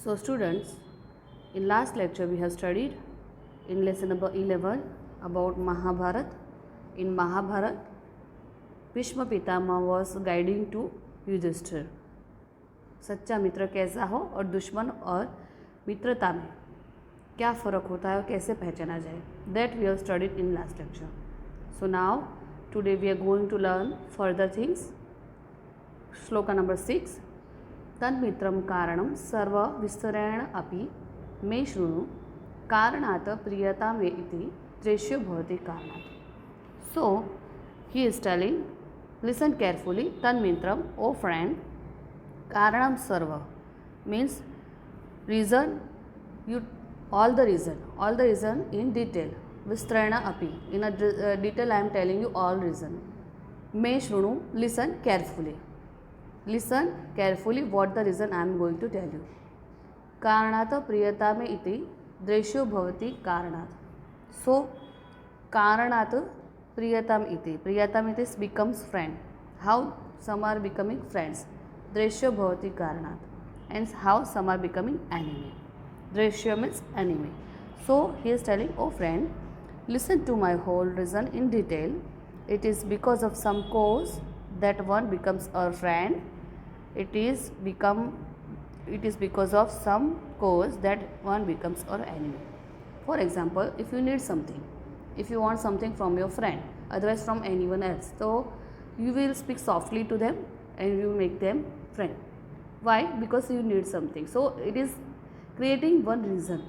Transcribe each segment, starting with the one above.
So students, in last lecture we have studied in lesson number 11 about Mahabharat. In Mahabharat, Bhishma Pitamah was guiding to Yudhishthir. सच्चा मित्र कैसा हो और दुश्मन और मित्रता में क्या फ़र्क होता है और कैसे पहचाना जाए, that we have studied in last lecture. So now today we are going to learn further things. Shloka number 6. तन्मित्रं कारणं सर्व विस्तरेण अपि मे शृणु कारणात् प्रियता मे इति द्वेष्यो भवति कारणात्. So he is telling, listen carefully. Tanmitram, O friend, karanam sarva means reason, you all the reason in detail. Vistrana api, in a detail I am telling you all reason. Me shrunu, listen carefully. Listen carefully what the reason I am going to tell you. Karanata priyata me iti dresho bhavati karanat. So karanat priyatam iti. Priyatam iti becomes friend. How some are becoming friends? Dreshya bhavati karanat. And how some are becoming enemy. Dreshya means enemy. So he is telling, oh friend, listen to my whole reason in detail. It is because of some cause that one becomes a friend. It is because of some cause that one becomes an enemy. For example, if you need something, if you want something from your friend, otherwise from anyone else, so you will speak softly to them and you make them friend. Why? Because you need something. So it is creating one reason.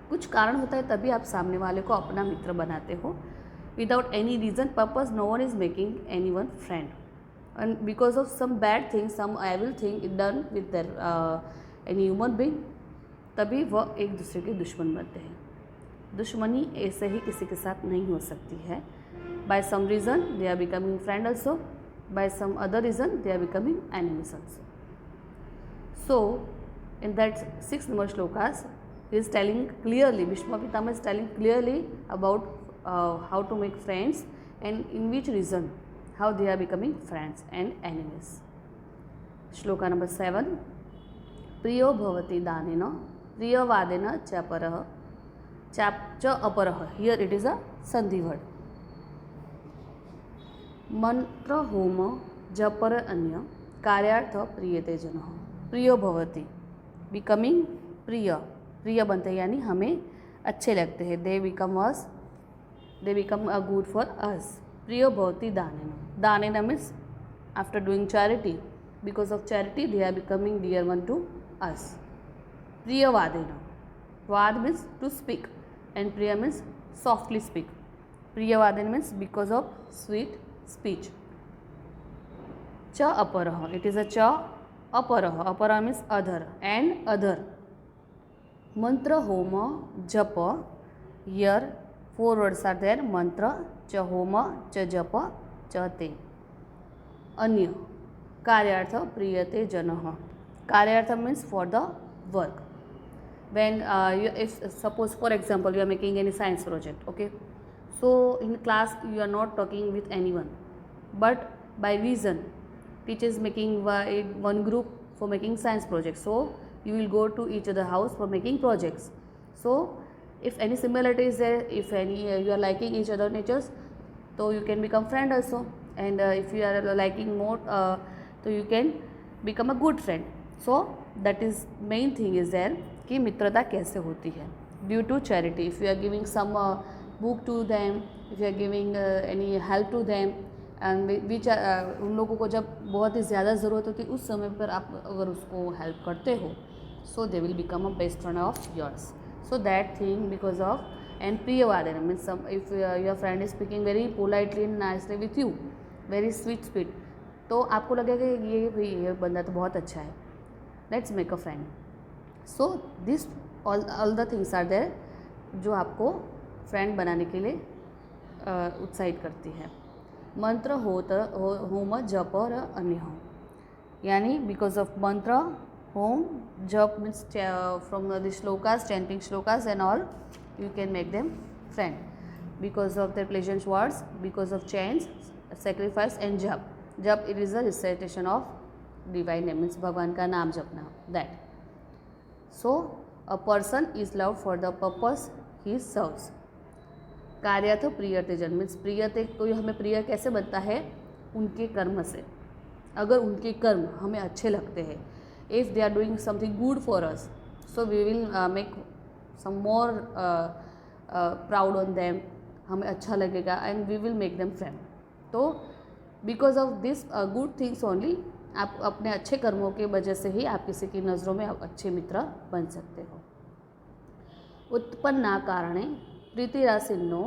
कुछ कारण होता है तभी आप सामने वाले को अपना मित्र बनाते हो. Without any reason, purpose, no one is making anyone friend. And because of some bad thing, some evil thing done with their any human being, तभी वह एक दूसरे के दुश्मन बनते हैं. दुश्मनी ऐसे ही किसी के साथ नहीं हो सकती है. By some reason they are becoming friend also. By some other reason they are becoming enemies also. So in that 6 number shlokas, he is telling clearly, Bhishma Pitama is telling clearly about how to make friends and in which reason how they are becoming friends and enemies. Shloka number 7. Priyo bhavati danena priyavadena chaparah cha aparah. Here it is a sandhi word. मंत्र home जपर अन्य कार्यार्थ प्रियते जन. प्रियो भवति becoming प्रिय, प्रिय बनते यानी हमें अच्छे लगते हैं. They become a good for us. प्रियो भवति दानेन. दानेन means after doing charity, because of charity they are becoming dear one to us. प्रिय वादेन. वाद मीन्स टू स्पीक एंड प्रिय मीन्स सॉफ्टली स्पीक. प्रिय वादेन means because of sweet speech. Cha aparah, it is a cha aparah. Aparah means other and other. Mantra homa japa, here 4 words are there. Mantra, cha homa, cha japa, cha te. Anya, karyartha priyate janah. Karyartha means for the work. When if suppose for example you are making any science project, okay, so in class you are not talking with anyone, but by reason teacher is making one group for making science projects, so you will go to each other house for making projects. So if any similarity is there, if any you are liking each other natures, so you can become friend also. And if you are liking more, so you can become a good friend. So that is main thing is there कि मित्रता कैसे होती है. Due to charity, if you are giving some book to them, if you are giving any help to them, and which उन लोगों को जब बहुत ही ज़्यादा ज़रूरत होती है उस समय पर आप अगर उसको हेल्प करते हो, so they will become a best friend of yours. So that thing because of and प्रियवादन means if your friend is speaking very politely and nicely with you, very sweet speed, तो आपको लगेगा ये बंदा तो बहुत अच्छा है, let's make a friend. So this all the things are there जो आपको फ्रेंड बनाने के लिए उत्साहित करती है. मंत्र होम जप और अन्य हो, यानी because of mantra hom jap means from the shlokas, chanting shlokas and all, you can make them friend because of their pleasant words, because of chants, sacrifice and jap. Jap it is a recitation of divine name means भगवान का नाम जपना, that. So a person is love for the purpose he serves. कार्यथ प्रियते जन means प्रियते, कोई हमें प्रिय कैसे बनता है? उनके कर्म से। अगर उनके कर्म हमें अच्छे लगते हैं, if they are doing something good for us, so we will make some more proud on them, हमें अच्छा लगेगा and we will make them friend. तो because of this good things only, आप अपने अच्छे कर्मों की वजह से ही आप किसी की नज़रों में आप अच्छे मित्र बन सकते हो। उत्पन्ना कारणे प्रीतिरासिन्नो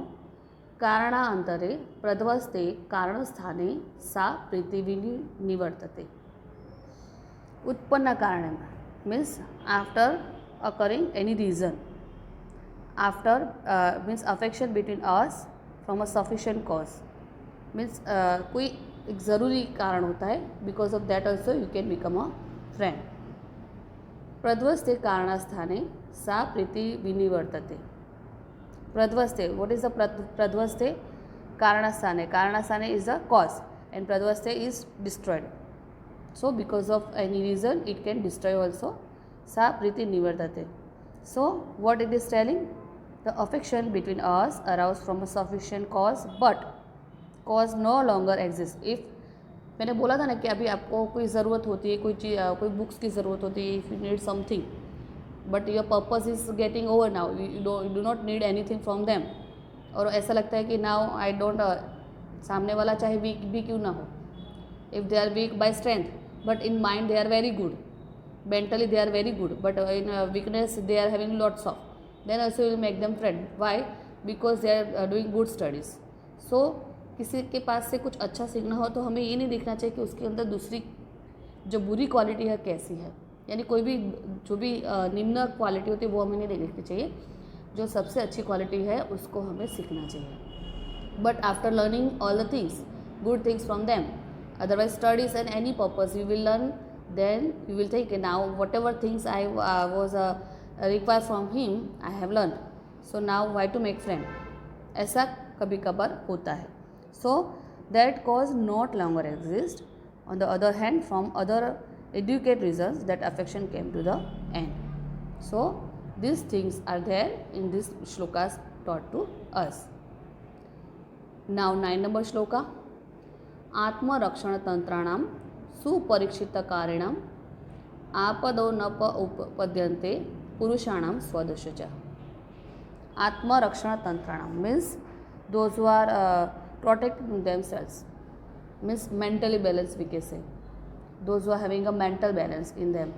कारणांतरे प्रध्वस्ते कारणस्थाने सा प्रीतिविनी निवर्तते। उत्पन्न कारण means after occurring any reason, after means affection between us from a sufficient cause, means कोई एक ज़रूरी कारण होता है, because of that also you can become a friend. प्रध्वस्ते कारणास्थाने सा प्रीति विनिवर्तते। प्रध्वस्ते, व्हाट इज द प्रध्वस्ते? कारणास्थाने, कारणास्थाने इज द कॉज एंड प्रध्वस्ते is destroyed, so because of any reason it can destroy also. सा प्रीति निवर्तते। So what it is telling? The affection between us arouse from a sufficient cause, but cause no longer exist. If मैंने बोला था ना कि अभी आपको कोई ज़रूरत होती है, कोई चीज़, कोई बुक्स की ज़रूरत होती है, if you need something but your purpose is getting over now, you do not need anything from them, और ऐसा लगता है कि नाउ आई डोंट, सामने वाला चाहे वीक भी क्यों ना हो, if they are weak by strength but in mind they are very good, mentally they are very good, but in weakness they are having lots of, then also you will make them friend. Why? Because they are doing good studies. So किसी के पास से कुछ अच्छा सीखना हो तो हमें ये नहीं देखना चाहिए कि उसके अंदर दूसरी जो बुरी क्वालिटी है कैसी है, यानी कोई भी जो भी निम्न क्वालिटी होती है वो हमें नहीं देखनी चाहिए, जो सबसे अच्छी क्वालिटी है उसको हमें सीखना चाहिए। But after learning all the things, good things from them, otherwise studies and any purpose you will learn, then you will think now whatever things I was required from him I have learned, so now why to make friend, ऐसा कभी कभार होता है। so that cause not longer exist, on the other hand from other educate reasons that affection came to the end. so these things are there in this shlokas taught to us. now 9 number shloka, आत्मरक्षण तंत्राणाम सुपरीक्षितकारिणाम आपदो न उपपद्यन्ते पुरुषाणां स्वदशच। आत्मरक्षण तंत्राणाम means those who are protecting themselves, means mentally balance we can say, those who are having a mental balance in them,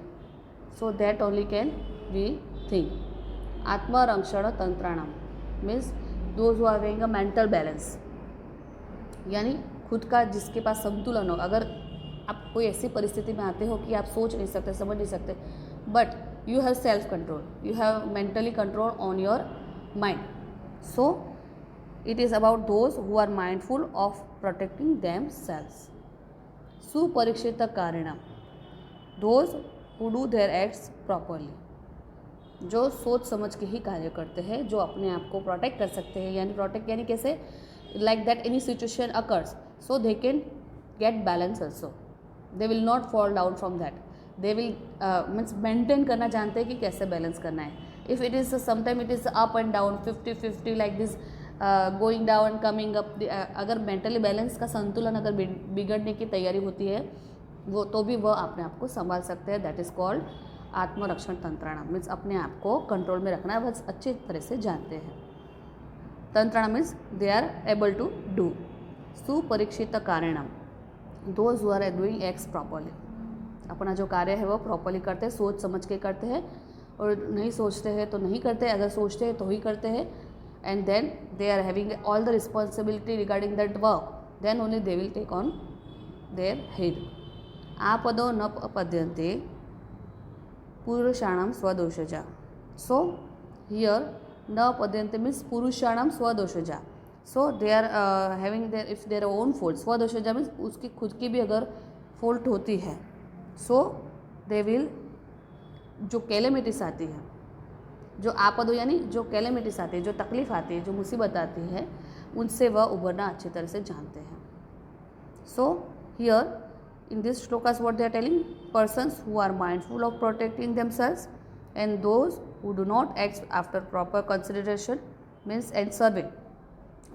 so that only can we think. आत्मरक्षण तंत्राणाम means those who are having a mental balance, यानी खुद का जिसके पास संतुलन हो। अगर आप कोई ऐसी परिस्थिति में आते हो कि आप सोच नहीं सकते, समझ नहीं सकते, but you have self control, you have mentally control on your mind, so it is about those who are mindful of protecting themselves. सुपरीक्षित कारिणाम, those who do their acts properly, जो सोच समझ के ही कार्य करते हैं, जो अपने आप को प्रोटेक्ट कर सकते हैं, यानी प्रोटेक्ट यानी कैसे, like that any situation occurs so they can get balance also, they will not fall down from that, they will means maintain करना जानते हैं कि कैसे बैलेंस करना है। If it is sometime it is up and down 50-50 like this going down coming up, अगर mentally balance का संतुलन अगर बिगड़ने की तैयारी होती है वो, तो भी वह अपने आप को संभाल सकते हैं। दैट इज़ कॉल्ड आत्मरक्षण तंत्राणाम, मीन्स अपने आप को कंट्रोल में रखना वह अच्छी तरह से जानते हैं। तंत्राणाम means they are able to do. सुपरीक्षित कारिणाम, those who are doing acts properly, अपना जो कार्य है वो प्रॉपरली करते हैं, सोच समझ के करते हैं, और नहीं सोचते हैं तो नहीं करते, अगर सोचते हैं तो ही करते हैं, and then they are having all the responsibility regarding that work, then only they will take on their head. आपदो न पद्यन्ते पुरुषाणाम स्वदोषजा, सो हियर न पद्यन्ते मीन्स पुरुषाणाम स्वदोषजा, so they are having their if their own fault, स्वदोषजा मीन्स उसकी खुद की भी अगर फॉल्ट होती है, सो दे विल, जो कैलेमिटीज आती है, जो आपदो यानी जो कैलेमिटीज आती है, जो तकलीफ आती है, जो मुसीबत आती है, उनसे वह उभरना अच्छी तरह से जानते हैं। So here in this shlokas what they are telling, persons who are mindful of protecting themselves and those who do not act after proper consideration means and सर्वे,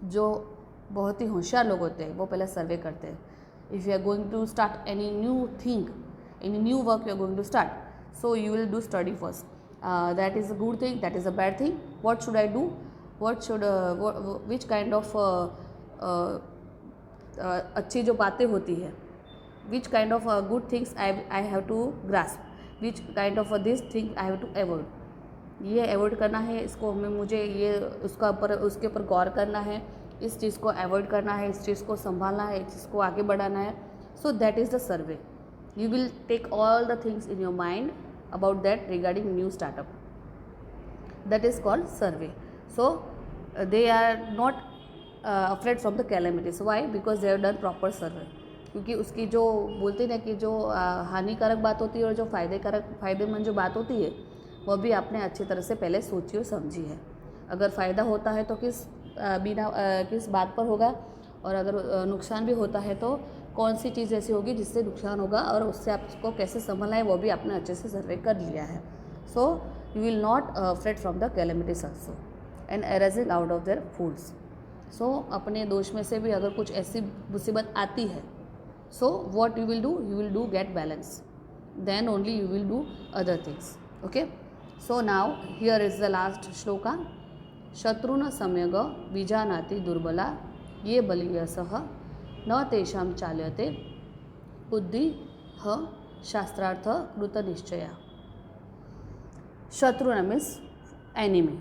जो बहुत ही होशियार लोग होते हैं वो पहले सर्वे करते हैं. If you are going to start any new thing, any new work you are going to start, so you will do study first. That is a good thing, that is a bad thing. What should I do, what should which kind of अच्छी जो बातें होती है, which kind of good things I have to grasp, which kind of this thing I have to avoid. ये avoid करना है, इसको मुझे ये उसके ऊपर गौर करना है, इस चीज़ को अवॉइड करना है, इस चीज़ को संभालना है, इस चीज़ को आगे बढ़ाना है. So that is the survey. You will take all the things in your mind about that regarding new startup. That is called survey. So they are not afraid from the calamities. Why? Because they have done proper survey. क्योंकि उसकी जो बोलते हैं ना कि जो हानिकारक बात होती है और जो फायदेमंद जो बात होती है वह भी आपने अच्छी तरह से पहले सोची और समझी है. अगर फ़ायदा होता है तो किस बात पर होगा, और अगर नुकसान भी होता है तो कौन सी चीज़ ऐसी होगी जिससे नुकसान होगा, और उससे आपको कैसे संभलना है वो भी आपने अच्छे से सर्वे कर लिया है. So you will not afraid from the calamities also and arising out of their foods. So अपने दोष में से भी अगर कुछ ऐसी मुसीबत आती है, so what you will do get balance, then only you will do other things. Okay, so now here is the last shloka. शत्रुन सम्यग विजानाति दुर्बला ये बलीयसः न तेषां चाल्यते बुद्धि ह शास्त्रार्थ कृत निश्चया. शत्रुन means enemy,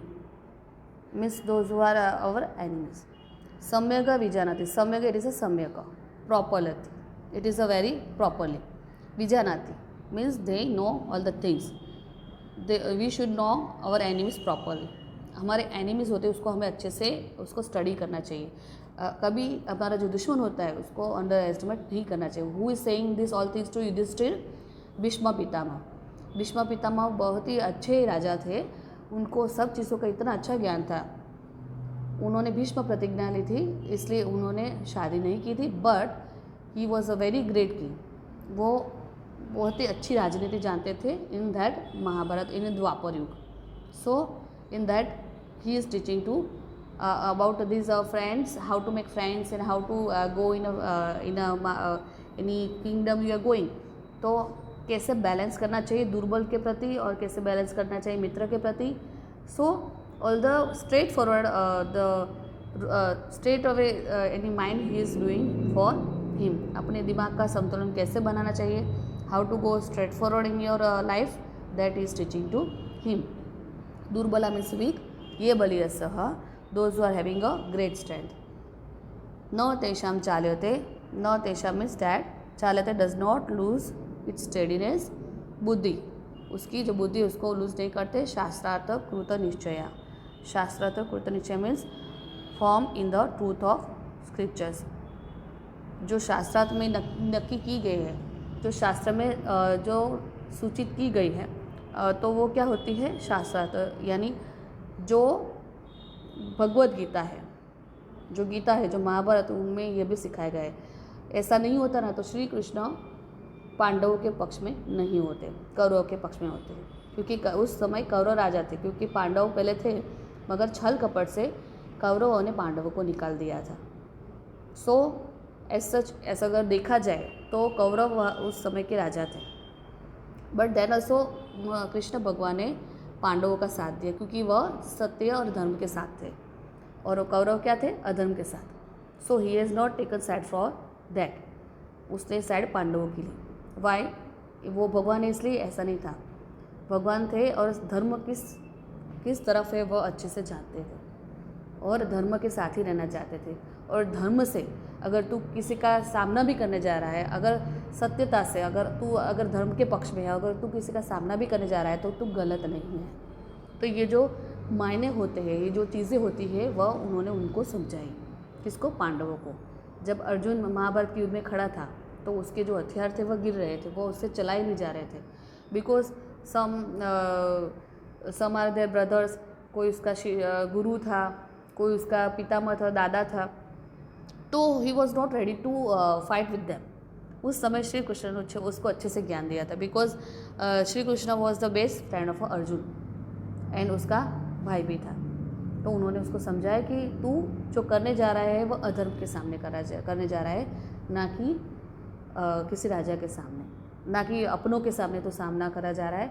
means those who are our enemies. सम्यग विजानाति, सम्यग it is a सम्यक, properly, it is a very properly. Vijanati means they know all the things. We should know our enemies properly. हमारे एनिमीज़ होते हैं उसको हमें अच्छे से उसको study करना चाहिए. कभी हमारा जो दुश्मन होता है उसको अंडर एस्टिमेट नहीं करना चाहिए. Who is saying this all things to Yudhishthira? Bhishma Pitamah. Bhishma Pitamah बहुत ही अच्छे राजा थे, उनको सब चीज़ों का इतना अच्छा ज्ञान था. उन्होंने भीष्म प्रतिज्ञा ली थी, इसलिए उन्होंने शादी नहीं की थी, but he was a very great king. वो बहुत ही अच्छी राजनीति जानते थे in that Mahabharat, in Dwapar Yuga. So in that he is teaching to about this friends, how to make friends and how to go in any kingdom you are going. तो कैसे balance करना चाहिए दुर्बल के प्रति और कैसे बैलेंस करना चाहिए मित्र के प्रति. So all the straight forward straight away any mind he is doing for him. अपने दिमाग का संतुलन कैसे बनाना चाहिए, how to go straight forward in your life, that is teaching to him. दुर्बला मीन्स वीक, ये बलियसः those who are having a great strength. न तेषां चाल्यते, न तेषां मीन्स दैट चाल्यते does not lose its steadiness. बुद्धि, उसकी जो बुद्धि उसको लूज नहीं करते. शास्त्रार्थ कृत निश्चया. शास्त्रार्थ कृत निश्चय means form in the truth of scriptures. जो शास्त्रार्थ में नक्की की गई है, जो शास्त्र में जो सूचित की गई है, तो वो क्या होती है शास्त्रार्थ, यानी जो भगवद गीता है, जो गीता है, जो महाभारत, उनमें ये भी सिखाया गया है. ऐसा नहीं होता ना तो श्री कृष्ण पांडवों के पक्ष में नहीं होते, कौरवों के पक्ष में होते हैं, क्योंकि उस समय कौरव राजा थे. क्योंकि पांडव पहले थे मगर छल कपट से कौरवों ने पांडवों को निकाल दिया था. सो ऐसा अगर देखा जाए तो कौरव उस समय के राजा थे, बट देन ऑल्सो कृष्ण भगवान ने पांडवों का साथ दिया क्योंकि वह सत्य और धर्म के साथ थे और कौरव क्या थे, अधर्म के साथ. So he has not taken side for that. उसने साइड पांडवों के लिए. वाई? वो भगवान इसलिए ऐसा नहीं था, भगवान थे और धर्म किस तरफ है वह अच्छे से जानते थे और धर्म के साथ ही रहना चाहते थे. और धर्म से अगर तू किसी का सामना भी करने जा रहा है, अगर सत्यता से अगर धर्म के पक्ष में है, अगर तू किसी का सामना भी करने जा रहा है तो तू गलत नहीं है. तो ये जो मायने होते हैं, ये जो चीज़ें होती है, वह उन्होंने उनको समझाई. किसको? पांडवों को. जब अर्जुन महाभारत के युद्ध में खड़ा था तो उसके जो हथियार थे वह गिर रहे थे, वो उससे चलाए नहीं जा रहे थे. Because some are there brothers. कोई उसका गुरु था, कोई उसका पितामह था, दादा था, तो he was not ready to fight with them. उस समय श्री कृष्ण ने उसको अच्छे से ज्ञान दिया था. Because Shri Krishna was the best friend of Arjun and उसका भाई भी था। तो उन्होंने उसको समझाया कि तू जो करने जा रहा है वो अधर्म के सामने करने जा रहा है, ना कि किसी राजा के सामने, ना कि अपनों के सामने तो सामना करा जा रहा है।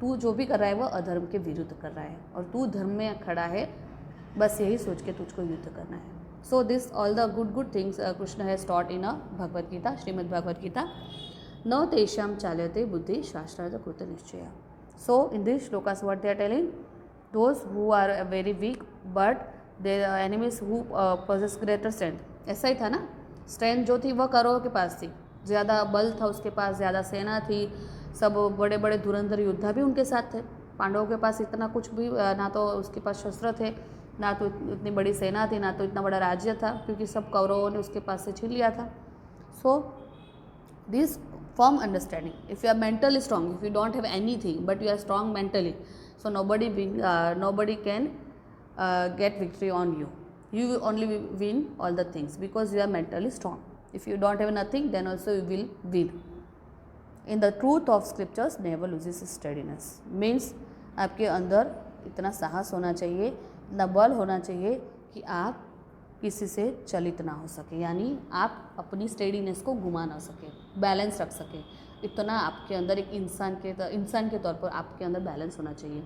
तू जो भी कर रहा है वो अधर्म के विरुद्ध कर रहा है और तू धर्म में खड़ा है, बस यही सोच के तुझको युद्ध करना है। So this all the good things Krishna has taught in a Bhagavad Gita, Shrimad Bhagavad Gita. न तेषां चाल्यते बुद्धि शास्त्रार्थ कृत निश्चय। So in this shlokas what they are telling, those who are very weak but their enemies who possess greater strength. ऐसा ही था ना, स्ट्रेंथ जो थी वह कौरवों के पास थी, ज़्यादा बल था उसके पास, ज़्यादा सेना थी, सब बड़े बड़े धुरंधर योद्धा भी उनके साथ थे। पांडवों के पास इतना कुछ भी ना तो उसके पास शस्त्र थे, ना तो इतनी बड़ी सेना थी, ना तो इतना बड़ा राज्य था, क्योंकि सब कौरवों ने उसके पास से छीन लिया था। So this firm understanding, if you are mentally strong, if you don't have anything but you are strong mentally, so nobody can get victory on you. You will only win all the things because you are mentally strong. If you don't have nothing, then also you will win. In the truth of scriptures never loses steadiness, means आपके अंदर इतना साहस होना चाहिए, इतना बल होना चाहिए कि आप किसी से चलित ना हो सके, यानी आप अपनी स्टेडीनेस को घुमा ना सके, बैलेंस रख सके। इतना आपके अंदर एक इंसान के तौर पर आपके अंदर बैलेंस होना चाहिए।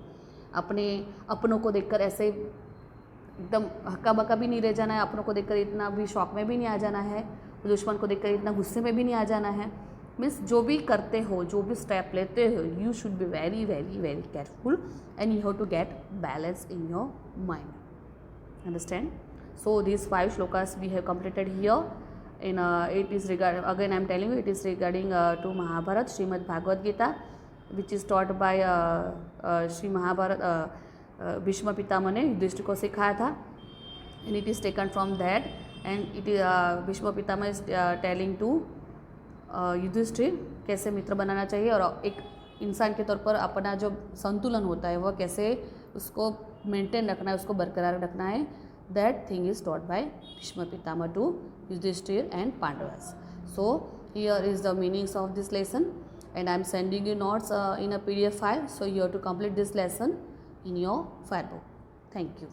अपनों को देखकर ऐसे एकदम हक्का बक्का भी नहीं रह जाना है, अपनों को देखकर इतना भी शौक में भी नहीं आ जाना है, दुश्मन को देखकर इतना गुस्से में भी नहीं आ जाना है। मीन्स जो भी करते हो, जो भी स्टेप लेते हो, you should be very very very careful and you have to get balance in your mind. Understand? So these 5 shlokas we have completed here. In it is regarding, again I am telling you, it is regarding to Mahabharat, Srimad Bhagavad Gita, which is taught by Sri Mahabharat, Bhishma Pitama ने युधिष्ठिर को सिखाया था, and it is taken from that, and it is Bhishma Pitama is telling to Yudhishthir कैसे मित्र बनाना चाहिए और एक इंसान के तौर पर अपना जो संतुलन होता है वह कैसे उसको मेंटेन रखना है, उसको बरकरार रखना है। That thing is taught by Bhishma Pitama to Yudhishthir and Pandavas. So here is the meanings of this lesson, and I am sending you notes in a PDF file. So you have to complete this lesson in your file book. Thank you.